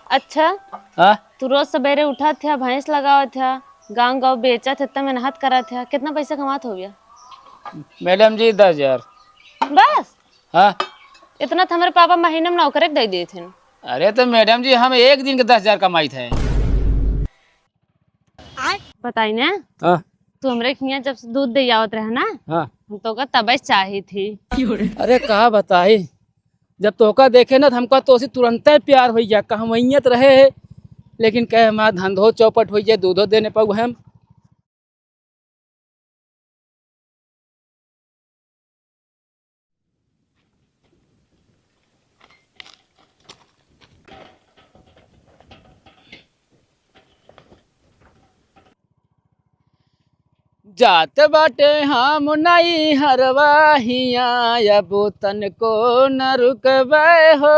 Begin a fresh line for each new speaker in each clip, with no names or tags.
अच्छा,
हाँ
तू रोज सवेरे उठा था, भैंस लगावा था, गांव गांव बेचा था, इतना मेहनत करा था, कितना पैसा कमात हो गया?
मैडम जी 10,000।
बस
हाँ।
इतना तो हमारे पापा महीने में नौकरी दे दिए थे।
अरे तो मैडम जी हम एक दिन के 10,000 कमाई थे।
बताई ना,
हाँ
तू हमरे यहाँ जब से दूध दे आवत रहे ना,
हाँ।
हम तो का तबे चाही थी।
अरे कहा बताई, जब तोका देखे ना तो हमका तो उसी तुरंत ही प्यार हो गया, कहा वहीत रहे है। लेकिन कहे हमारा धंधो चौपट हो जाए, दूधो देने पाऊ हम। जात बाटे हम नहीं हरवाहिया, अब तन को न रुकबे हो।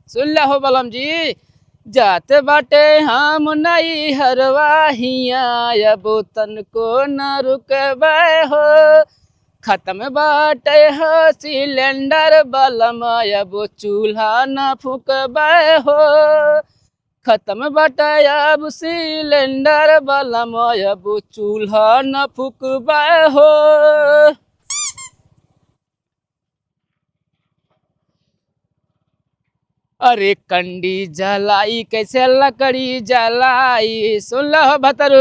सुन ला हो बलम जी। जात बाटे हम नहीं हरवाहिया, अब तन को न रुकबे हो। खत्म बाटे हो सिलेंडर बलम, अब चूल्हा न फूकबे हो। खत्म बाटे अब सिलेंडर बलम, अब चूल्हा न फूकबे हो। अरे कंडी जलाई कैसे लकड़ी जलाई, सुन लो भतरू।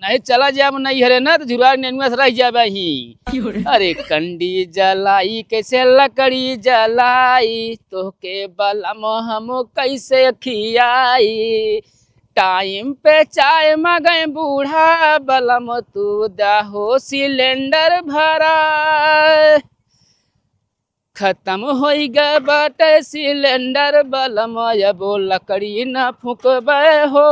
नहीं चला जाब नहीं हरे ना तो झुरा नेनुआ से रह जाबे ही। अरे कंडी जलाई कैसे लकड़ी जलाई, तोके बलम हम कैसे खियाई। टाइम पे चाय मगए बूढ़ा बलम, तू दाहो सिलेंडर भरा। खत्म हो गए बाटे सिलेंडर बलम, अब लकड़ी न फूकबे हो।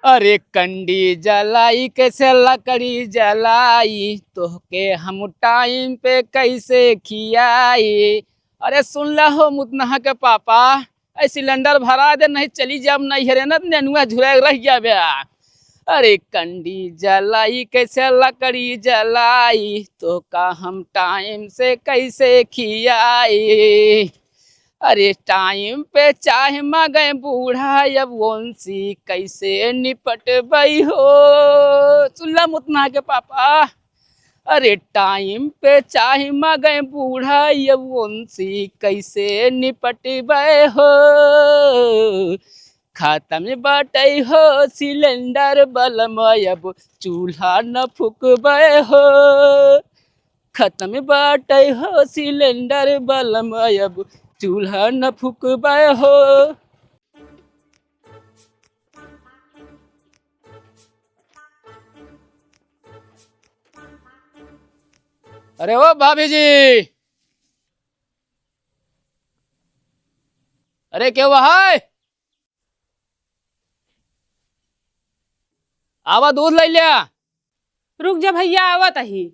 अरे कंडी जलाई कैसे लकड़ी जलाई, तोहके हम टाइम पे कैसे खियाई। अरे सुन ला हो मुतनहा के पापा, ऐ सिलेंडर भरा दे, नहीं चली जाब नहीं हरे ना नेनुआ झुरा रह जाबे। अरे कंडी जलाई कैसे लकड़ी जलाई, तो का हम टाइम से कैसे खियाई। अरे टाइम पे चाहे मगे बूढ़ा, अब वंशी कैसे निपटबई हो। सुनला मुतना के पापा। अरे टाइम पे चाहे मगे बूढ़ा, अब वंशी कैसे निपटबे हो। खत्म बटे हो सिलेंडर बलम, अब चूल्हा न फूकबे हो। खत्म बाटे हो सिलेंडर बलम, अब चूल्हा न फूकबे हो। अरे ओ भाभी जी, अरे क्या हुआ है? आवा दूध ले लिया।
रुक जा भैया, आवत ही।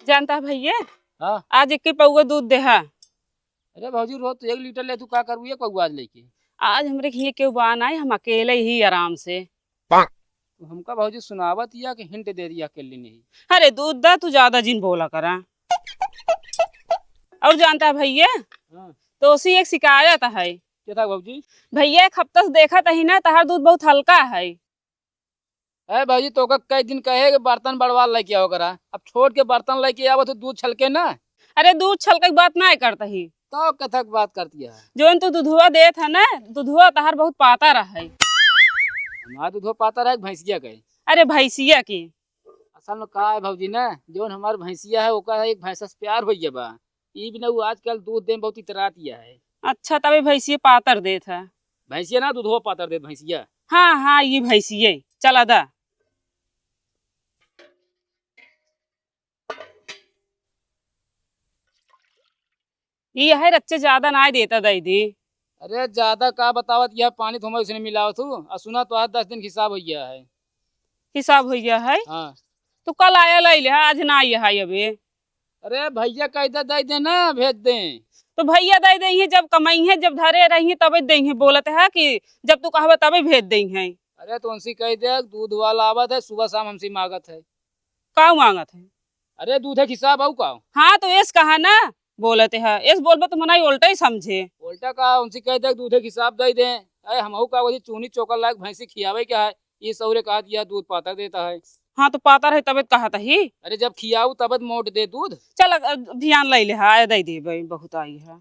जानता है भैया,
हाँ।
आज एक पौआ दूध दे है।
अरे भाजी रोज तो 1 लीटर ले, तू क्या करू ये पौआ लेके?
आज हमरे घी के बान आए, हम अकेले ही आराम से।
तो हमका भाजी सुनावत या कि हिंट दे दिया अकेले नहीं?
अरे दूध दा, तू ज्यादा जिन बोला करा। और जानता है भैया,
हाँ।
तो उसी एक शिकायत है।
क्या था भाजी?
भैया एक हफ्ता से देखा ही ना, तहार दूध बहुत हल्का है।
अरे भाजी तो का कई दिन कहे कि बर्तन बड़वा लेके आओ करा, अब छोड़ के बर्तन लेके आओ तो दूध छलके ना।
अरे दूध छलके की बात ना करता ही।
तो कथक बात करती है।
जो तू दूधुआ देत है ना, दूधुआ तहार बहुत पाता रहा।
हमारा दूधो पाता रहा भैंसिया के।
अरे भैंसिया की।
असल में का है भौजी ना, जो हमार भैंसिया है ओका एक भैंसा से प्यार हो बा। ई भी ना वो आजकल दूध दे बहुत इतरातिया है।
अच्छा तभी भैंसिया पातर देत है।
भैंसिया ना दूधो पातर दे भैंसिया।
हाँ हाँ, ये भैंसिया चला दा। ये है रच्चे ज्यादा ना देता दीदी।
अरे ज्यादा का बतावत यह पानी तो उसने मिलाओ तू, और सुना तो आज 10 दिन हिसाब हो गया है।
हिसाब हो गया है।
हाँ।
तो कल आया ले ले, आज ना आया है अभी।
अरे भैया कैदा दे देना, भेज दें।
तो भैया दे देंगे जब कमाई है, जब धरे रही तब देंगे। बोलत है कि जब तू कहबे तबे भेज देंगे।
अरे तो उनसे कह दे दूध वाला आवत है सुबह शाम हमसे मांगत है।
का मांगत है?
अरे दूध है हिसाब आऊ का।
हाँ तो ऐस कहा ना, बोलते है ऐस बोलबे तो मना उल्टा ही समझे।
उल्टा का उनसे कह दे दूध है हिसाब दे दें। अरे हम का वही चूनी चोकर लायक भैंसी खियावे क्या है, ये सौरे कहा दिया दूध पाता देता है।
हाँ तो पाता रहे तबे कहा ही।
अरे जब खियाऊ तब मोट दे दूध।
चल ध्यान ले ले, हाँ दे दे भाई, बहुत आई है।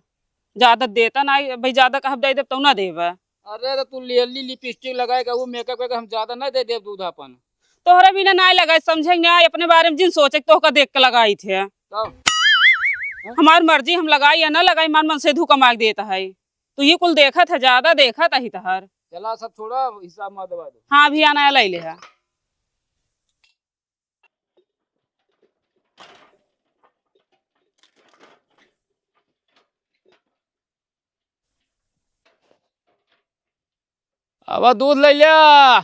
ज्यादा देता ना भाई, ज्यादा कहा दे दे तो ना देवे।
अरे तो तू लियली लिपस्टिक लगाएगा वो मेकअप करके हम ज्यादा ना दे दे दूध अपन।
तोहरे बिना ना लगाए समझे ना, अपने बारे में जिन सोचे तो का देख के लगाई थे। हमारी मर्जी, हम लगाई या ना लगाई, मान मन से धोखा मांग देता है। तो ये कुल देखा था, ज्यादा देखा था ही तहर।
चला सब छोड़ा, हिसाब में दबा दो।
हाँ भी आना ले ले है।
आवा दूध ले लिया।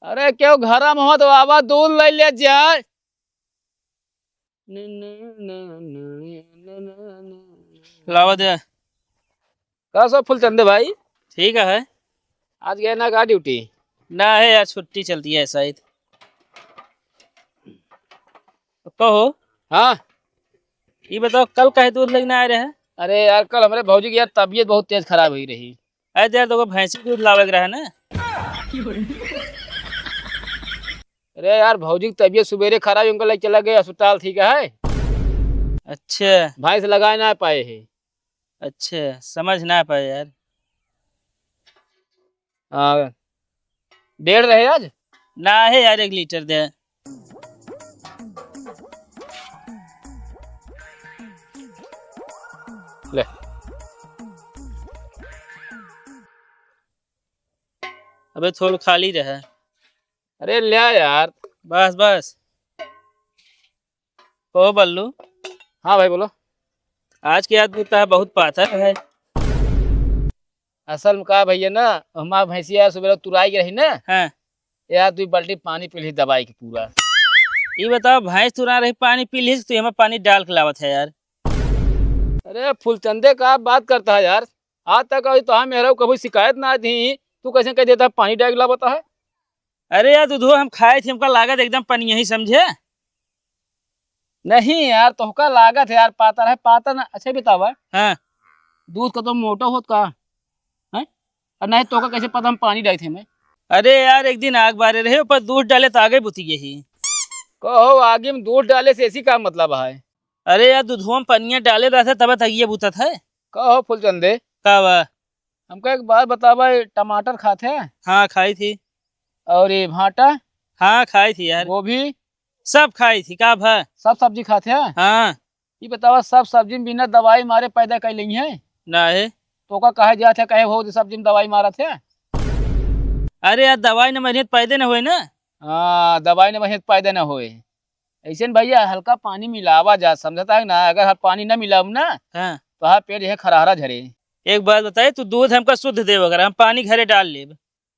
अरे क्यों घर में हो तो आवा दूध ले लिया जाए।
लावा दे।
का सब फुल चंदे भाई,
ठीक है।
आज गए ना का ड्यूटी?
ना है यार, छुट्टी चलती है शायद। कहो।
हाँ
ये बताओ कल काहे दूध लेने आ रहे हैं?
अरे यार कल हमारे भौजी की यार तबीयत बहुत तेज खराब हुई रही।
अरे यार तो भैंसी दूध लावे रहा है ना।
अरे यार भौजी की तबीयत सवेरे खराब, उनको लेके चला गया अस्पताल, ठीक है।
अच्छा
भैंस लगा ना पाए है।
अच्छा, समझ ना पाए यार।
हाँ डेढ़ रहे आज।
ना है यार, 1 लीटर दे।
ले
अबे थोड़ा खाली रहा।
अरे ले आ यार।
बस बस। ओ बल्लू,
हाँ भाई बोलो।
आज के दूध का बहुत पातर है।
असल में कहा भैया ना, हमारा भैंसी यार सुबह तुराई की रही ना
हाँ।
यार, तू बाल्टी पानी पी ली दवाई की पूरा।
ये बताओ भैंस तुरा रही पानी पी ली तो हमें पानी डाल के लावत है यार।
अरे फुलचंदे का बात करता है यार, आज तक अभी तो मेरा कभी शिकायत ना थी, तू कैसे कह देता है पानी डाल के लावता है।
अरे यार दूध हम खाए थे, हमका लागत एकदम पनिया ही समझे।
नहीं यार तोहका लागत है यार, पातर है पातर ना। अच्छा बतावा
हाँ।
दूध का तो मोटा होत का है, और नहीं तोहका कैसे पता हम पानी डाले थे मैं।
अरे यार एक दिन आग बारे रहे, ऊपर दूध डाले तो आगे बुती यही।
कहो आगे में दूध डाले से ऐसी का मतलब है।
अरे यार दूधवा में पनिया डाले रहा था तब तक ये बुता था।
कहो फुलचंदे
का बा?
हमको एक बात बतावा, टमाटर खाते हैं
हाँ खाई थी।
और ये भाटा,
हाँ खाई थी यार,
गोभी,
सब खाई थी। का भा?
सब सब्जी खाते हैं।
हाँ।
ये बतावा सब सब्जी में बिना दवाई मारे पैदा कर ली है।
ना है।
तो का कहे जात है, कहे हो सब्जी में दवाई मारा थे।
अरे यार दवाई न मेहनत पैदे न हुए ना।
हाँ दवाई ने मेहनत पैदा न होए। ऐसे न भैया हल्का पानी मिलावा जा, समझता है ना, अगर पानी न मिलाऊ ना
हाँ।
तो हाँ पेट यह खरारा झरे।
एक बात बताए, तू दूध हमका शुद्ध दे वगैरह, हम पानी घरे डाल ले।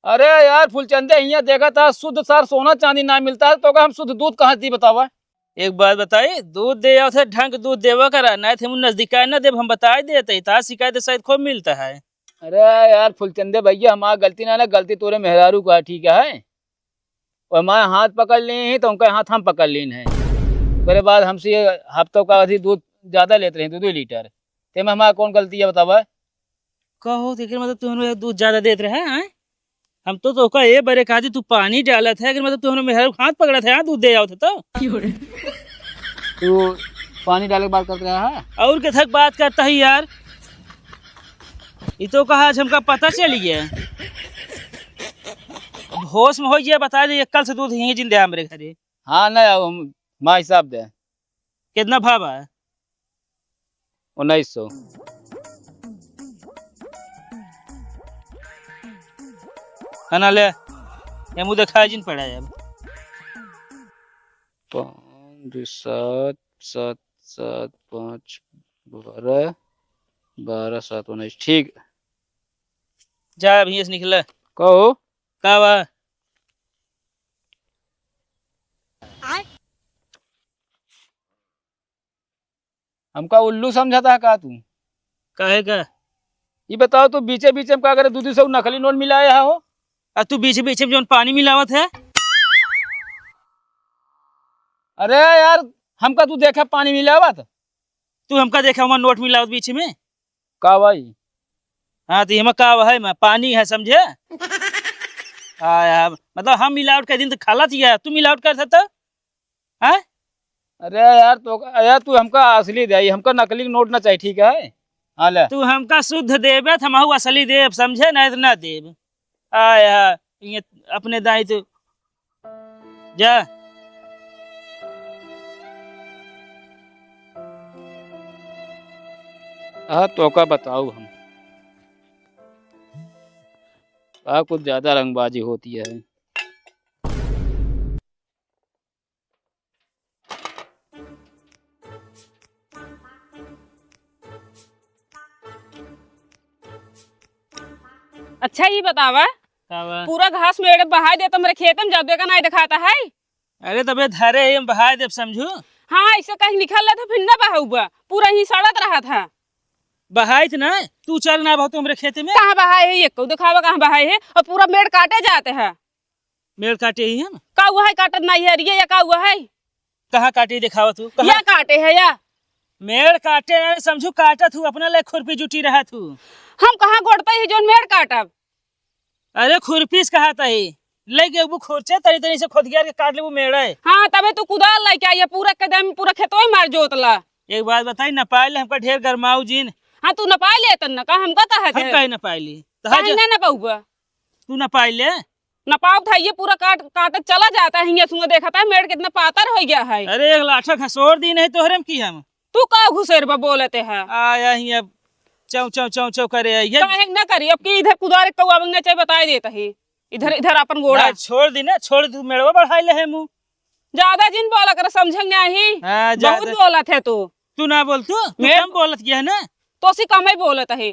अरे यार फुलचंदे यहाँ देखा था शुद्ध सार सोना चांदी ना मिलता है, तो हम शुद्ध दूध कहाँ दी बतावा।
एक बात बताई, दूध दे आओ थे ढंग दूध देवा करा, नहीं थे नजदीक न देव हम बता देते, तार शिकायत शायद खूब मिलता है।
अरे यार फुलचंदे भैया हमारा गलती ना, गलती तोरे मेहरारू का, ठीक है। और हमारे हाथ पकड़ लिए तो उनका हाथ हम पकड़ लीन है। उसके बाद हमसे हफ्तों का अधिक दूध ज्यादा लेते रहे, 2-2 लीटर। ते में हमारा कौन गलती है बतावा।
कहो देखिए मतलब तुम दूध ज्यादा देते रहे हैं। हम तो का ये बरे कहा तू पानी डाला था, अगर मतलब तुमने मेहर हाथ पकड़ा था दूध दे आओ थे तो।
तू पानी डाले के बात करते रहा है।
और के थक बात करता है यार, ये तो कहा आज हमका पता चल गया। अब होश में हो गया, बता दे कल से दूध यहीं जिंदे हमारे घरे।
हाँ ना माँ हिसाब दे।
कितना भाव है?
1900।
है ना ले, ये मुँह देखा जिन पड़ा है। अब
5 7 7 7 5 12 12 7 19 ठीक।
जा अभी से निकला।
कहो
का बा?
हमका उल्लू समझा था का तू?
काहे का?
ये बताओ तो बीचे बीचे में का करे दूध से नकली नोट मिलाया हो?
तू बीच बीच में जो पानी मिलावत है।
अरे यार हमका तू देखा पानी मिलावत?
तू हमका देखा हमारा नोट मिलावत बीच में।
का भाई?
हाँ तो का है मैं पानी है समझे। मतलब हम मिलावट कर दिन तो खाला थी, तू मिलावट कर सकता है?
अरे यार तू हमका असली दे, हमका नकली नोट ना चाहिए, ठीक है? हाँ ले।
तू हमका शुद्ध देबे तो हम असली देब समझे, नहीं तो ना देब। आया ये अपने दाई तो जा।
हाँ तो का बताऊ हम कुछ ज्यादा रंगबाजी होती है।
अच्छा ये बतावा, पूरा घास मेरे बहा दे तो मेरे खेत में जादू का नहीं दिखाता है।
अरे तबे धरे हम बहा देब समझू।
हाँ ऐसे कहीं निकल रहा था फिर ना बहा हुआ, पूरा ही सड़त रहा था।
बहाई थे ना तू, चल ना बहुत मेरे खेत में।
कहाँ बहाए है ये को दिखावा, कहाँ बहाए है? और पूरा मेड़ काटे जाते हैं।
मेड़ काटे ही है ना?
का हुआ है काटत नहीं है ये, या का हुआ है?
कहाँ काटे दिखावा तू?
या काटे है या
मेड़ काटे ना समझू, काटा तू अपना ले खुरपी जुटी रहा तू।
हम कहाँ गोड़ते है जो मेड़ काटब?
अरे खुरपीस कहा था ही लेके वो खोचे तरी तरी से खोद गया के काट ले वो मेड़ है।
हाँ तबे तू कुदाल लेके आई, पूरा कदम पूरा खेतों मार जोतला।
एक बात बताई ना पाइले हमका ढेर गरमाऊ जीन।
हाँ तू न पाई ले तन का हमका कहा
हम कहीं ना पाइली
कहीं ना पाऊगा।
तू ना पाइले
न पाव था ये पूरा काट चला जाता है। ये सुन देखा था मेड़ कितना पातर हो गया है।
अरे एक लाठा खसोर दी नहीं तोहरे में की हम।
तू का घुसेर बोलते है
आया ही अब चौ चौ चौ चौ करे ये
काहे ना करी अब की इधर कुदार कौआ बंगने चाहिए बताई देता है। इधर इधर अपन गोड़ा
छोड़ दी ना, छोड़ तू मेड़वा बढ़ाई ले है मुंह।
ज्यादा जिन बोला कर समझेंगे नहीं।
हाँ,
बहुत बोला थे
तू ना बोल तू कम बोलत किया है ना।
तो सी कम ही बोलत है।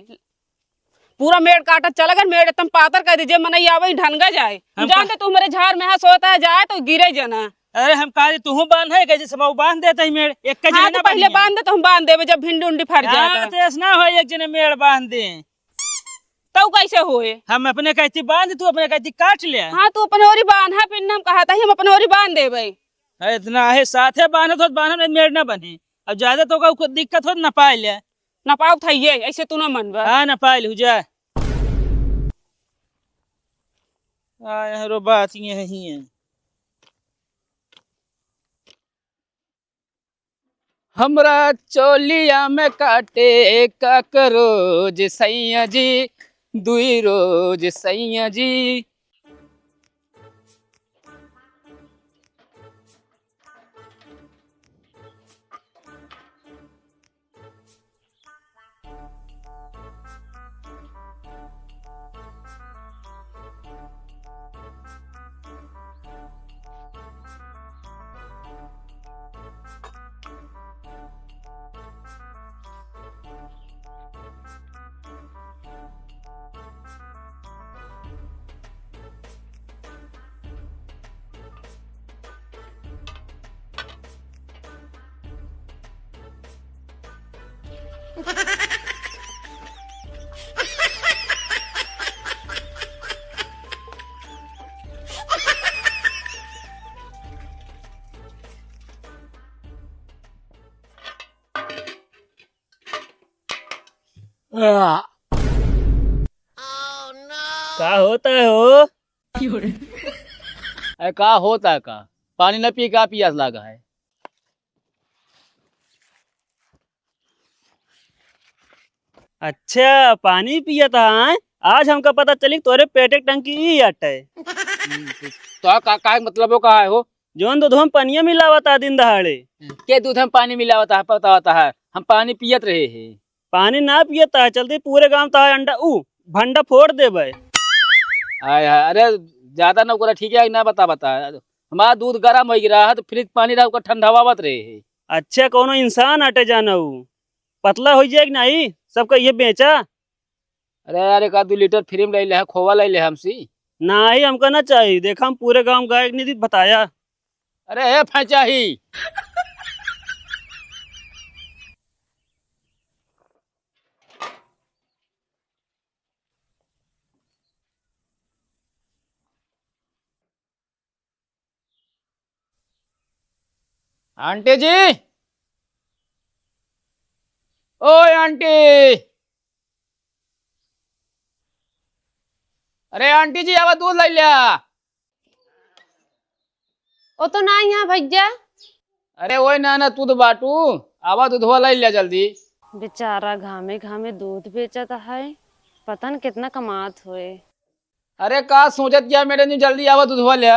पूरा मेड़ काटत चला गया, मेड़ एकदम पातर कर दीजिए मन आवे ढनगा जाए। जानते तू मेरे झाड़ में सोता है जाए तो गिरे जना।
अरे हम कहा तू बांध है कैसे सब बांध देता ही मेड़ एक
हाँ, तो पहले बांध दे तो हम बांध देवे जब भिंडी उंडी फट जाता
तो ऐसा ना हो एक जने मेड़ बांध दे
तो कैसे होए?
हम अपने कहती बांध तू अपने कहती काट ले।
हाँ तू अपने ओरी बांध है फिर हम कहा था हम अपने ओरी बांध देवे।
इतना है साथ है बांध तो बांध मेड़ ना बने। अब ज्यादा तो का दिक्कत हो ना पाए ले
ना पाओ था ये ऐसे तू ना मनवा।
हाँ ना पाए हो जा। रो बात ये ही है।
हमरा चोलिया में काटे काकरोज सैया जी, दुई रोज सैया जी।
क्या होता है हो?
का होता है का? पानी न पी का पियास लगा है।
अच्छा पानी पिया था हाँ? आज हमका पता चली तोरे पेटे टंकी ही अटे।
तो का मतलब का है हो?
जोन दूध हम पनिया मिलावता दिन दहाड़े।
के दूध में पानी मिला होता है पता होता है? हम पानी पियत रहे हैं।
पानी ना पियता है चलते पूरे गांव ता अंडा भंडा फोड़ देबे।
अरे ज्यादा ना करा ठीक है ना बता हमारा दूध गर्म हो गिरा है तो फ्रिज पानी रहा ठंडावावत रहे है।
अच्छा कोनो इंसान अटे जाना पतला हो जाए नहीं सबका ये बेचा।
अरे यार 1-2 लीटर फ्री में ले ले खोवा ले ले हमसी
ना ही हमका ना चाहिए। देखा हम पूरे गांव गाय नहीं बताया।
अरे फैचा ही आंटी जी, ओए आंटी, अरे आंटी जी आवा दूध लाई लिया।
ओ तो ना यहाँ भैया।
अरे ओए ना दूध बाटू, आवा दूधवा लाई लिया जल्दी।
बेचारा घामे घामे दूध बेचता है, पता न कितना कमात होए।
अरे का सोचत क्या मैडम जी, जल्दी आवा दूधवा लिया।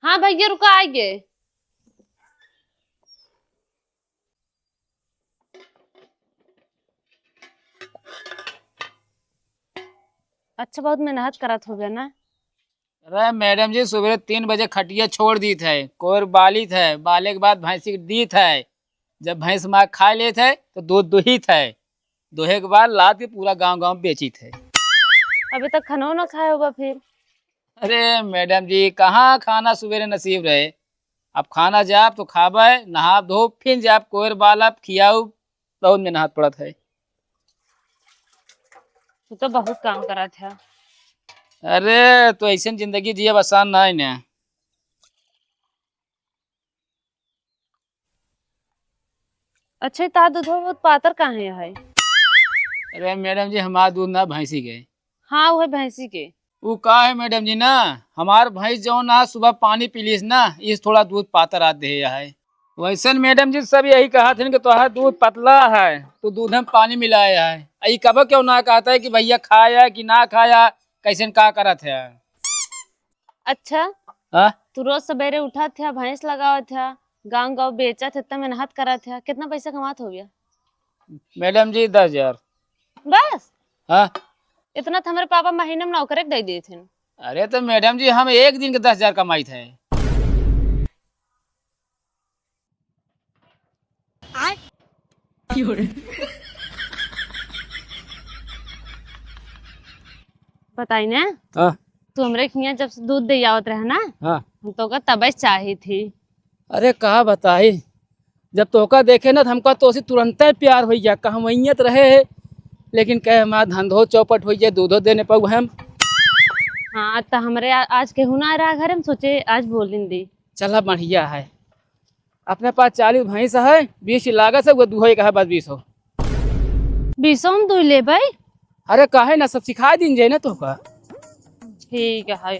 हाँ भैया रुका आइए। अच्छा बहुत मेहनत करत हो गया ना।
अरे मैडम जी सुबह 3 बजे खटिया छोड़ दी थे, कोर बाली थे, बाले के बाद भैंसी दी थे। जब भैंस माँ खा ले थे तो दूध दुही थे, दोहे के बाद लाद के पूरा गांव गांव बेची थे।
अभी तक खाना ना खाए होगा फिर।
अरे मैडम जी कहाँ खाना सवेरे नसीब रहे, अब खाना जाप तो खाबे, नहा धो फिर जाप कोर बाल आप खियाऊ, बहुत मेहनत पड़त है।
तू तो बहुत काम करा था।
अरे तो ऐसे जिंदगी जियब आसान ना है ना।
अच्छा तार दूध बहुत पातर कहाँ है?
अरे मैडम जी हमारा दूध ना भैंसी के।
हाँ वो है भैंसी के।
वो का है मैडम जी ना, हमार भैंस जो ना सुबह पानी पीलीस ना, इस थोड़ा दूध पातर आते है। वैसे मैडम जी सब यही कहा थे कि तुम्हारा दूध पतला है तो दूध में पानी मिलाया है। यही कब क्यों ना कहता है कि भैया खाया कि ना खाया, कैसे का करत है।
अच्छा
हाँ
तू रोज सवेरे उठा था, भैंस लगावा था, गांव गांव बेचा था, इतना मेहनत करा था, कितना पैसा कमात हो गया?
मैडम जी 10,000।
बस
हाँ
इतना तो हमारे पापा महीने में नौकरी दे दिए थे।
अरे तो मैडम जी हम एक दिन के 10,000 कमाई थे।
बताई ना
हाँ
तू हमरे खिया जब से दूध दे आवत रहे ना,
हाँ।
हम तो का तबे चाही थी।
अरे कहा बताई, जब तोका देखे ना तो हमका तो उसी तुरंत ही प्यार हो गया, कहा वहीत रहे है, लेकिन कहे हमारा धंधो चौपट हो गया, दूधो देने पाऊ हम।
हाँ तो हमरे आज केहू ना रहा घर, हम सोचे आज बोलिन दी।
चला बढ़िया है, अपने पास 40 भैंस है, 20 लागत है, वो दूहे का है बस 20 हो।
20 में दुई ले भाई।
अरे काहे ना सब सिखा दिन जाए ना तोका।
ठीक है।